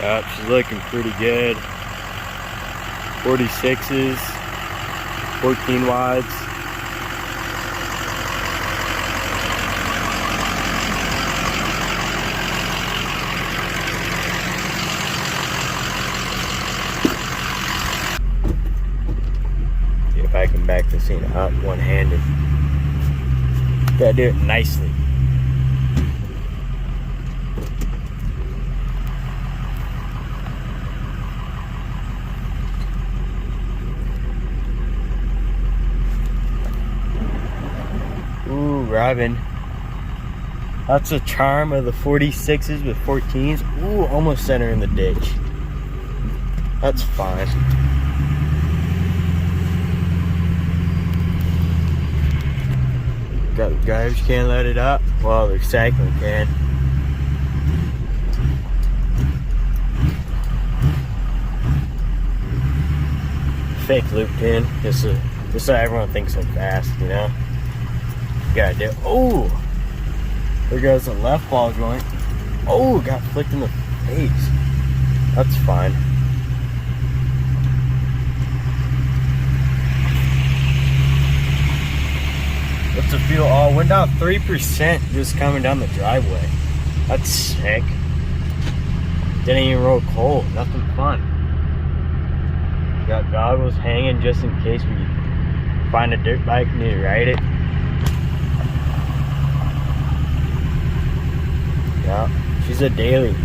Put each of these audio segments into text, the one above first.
Yep, she's looking pretty good. 46s, 14 wides. See if I can back this thing up one-handed. Gotta do it nicely. Ooh, Robin. That's the charm of the 46s with 14s. Ooh, almost center in the ditch. That's fine. Got the garbage can loaded up. Well, the recycling can. Fake loop pin, just so everyone thinks I'm fast, you know? Gotta do. Oh, there goes the left ball joint. Oh, got flicked in the face. That's fine. What's the feel? Oh, went down 3% just coming down the driveway. That's sick. Didn't even roll cold. Nothing fun. Got goggles hanging just in case we find a dirt bike and need to ride it. Yeah, she's a daily.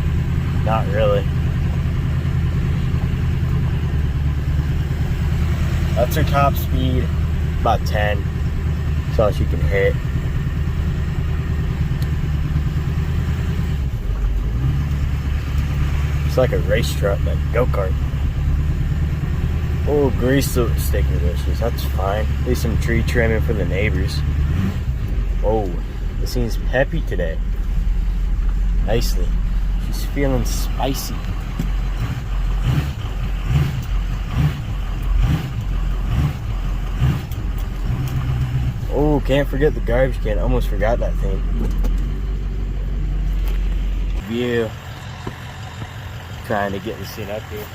Not really. That's her top speed, about 10. That's all she can hit. It's like a race truck, like a go-kart. Oh, grease sticker dishes. That's fine. At least some tree trimming for the neighbors. Oh, this seems peppy today. Nicely. She's feeling spicy. Oh, can't forget the garbage can. Almost forgot that thing. View. Trying to get this thing up here.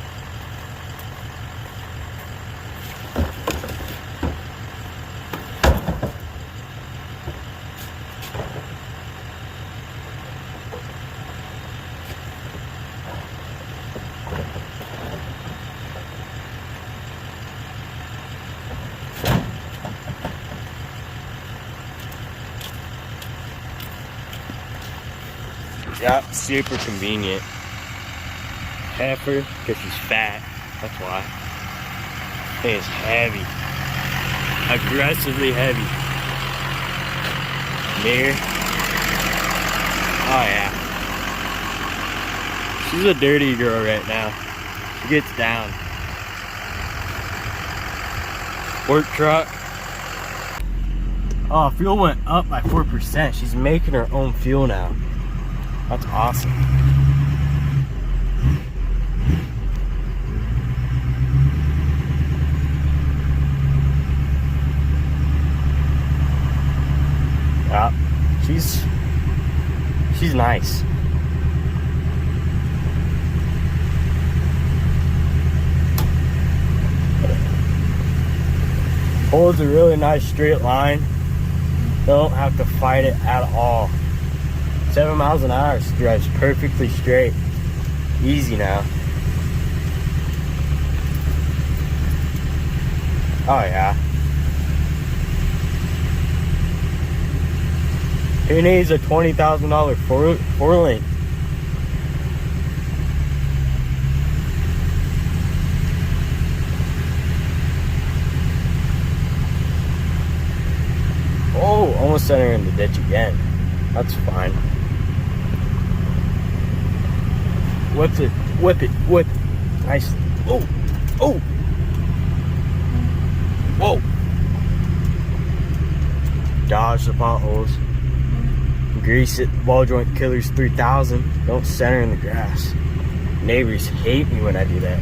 Yep, super convenient. Heifer, because she's fat, that's why. It is heavy. Aggressively heavy. Mirror. Oh yeah. She's a dirty girl right now. She gets down. Work truck. Oh, fuel went up by 4%. She's making her own fuel now. That's awesome. Yeah, she's nice. Holds a really nice straight line. Don't have to fight it at all. 7 miles an hour, she drives perfectly straight. Easy now. Oh yeah. Who needs a $20,000 four link? Oh, almost center in the ditch again. That's fine. Whip it, whip it, whip it. Nice. Oh, oh. Whoa. Dodge the potholes. Grease it. Ball joint killers 3000. Don't center in the grass. Neighbors hate me when I do that.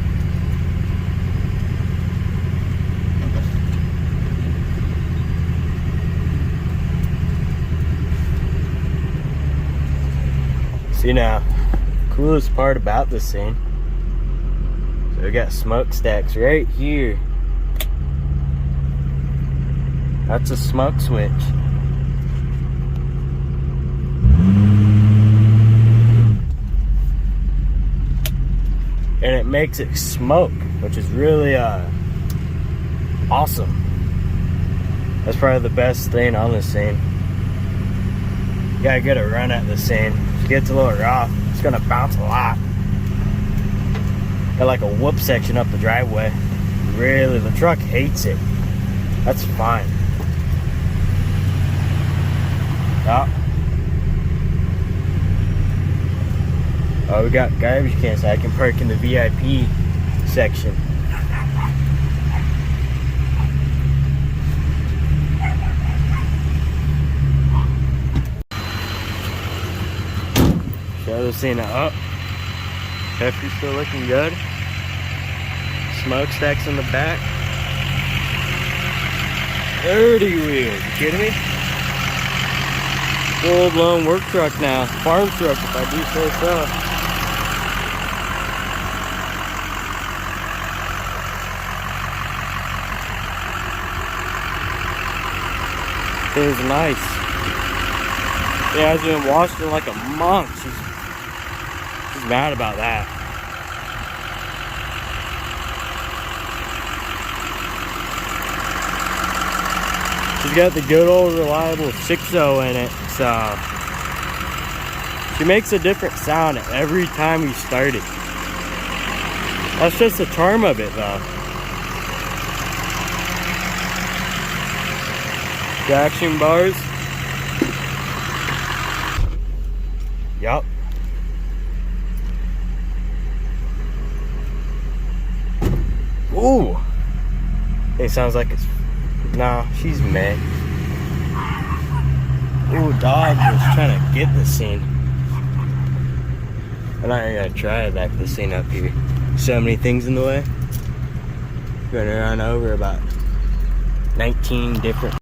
See now, coolest part about this thing We got smokestacks right here. That's a smoke switch. And it makes it smoke, which is really awesome. That's probably the best thing on this thing. You gotta get a run at this thing. If it gets a little rough, it's gonna bounce a lot. Got like a whoop section up the driveway. Really, the truck hates it. That's fine. Oh. Oh, we got garbage cans, so I can park in the VIP section. Show this thing up. Pepper's still looking good. Smokestacks in the back. 30 wheels, you kidding me? Full blown work truck now. Farm truck, if I do say so. It is nice. Yeah, I've been washed in like a month. She's mad about that. She's got the good old reliable 6.0 in it, so she makes a different sound every time you start it. That's just the charm of it, though. Traction bars. Yup. Ooh. It sounds like it's... Nah, she's mad. Ooh, dog was trying to get the scene. I'm not even gonna try to back this thing up here. So many things in the way. Gonna run over about 19 different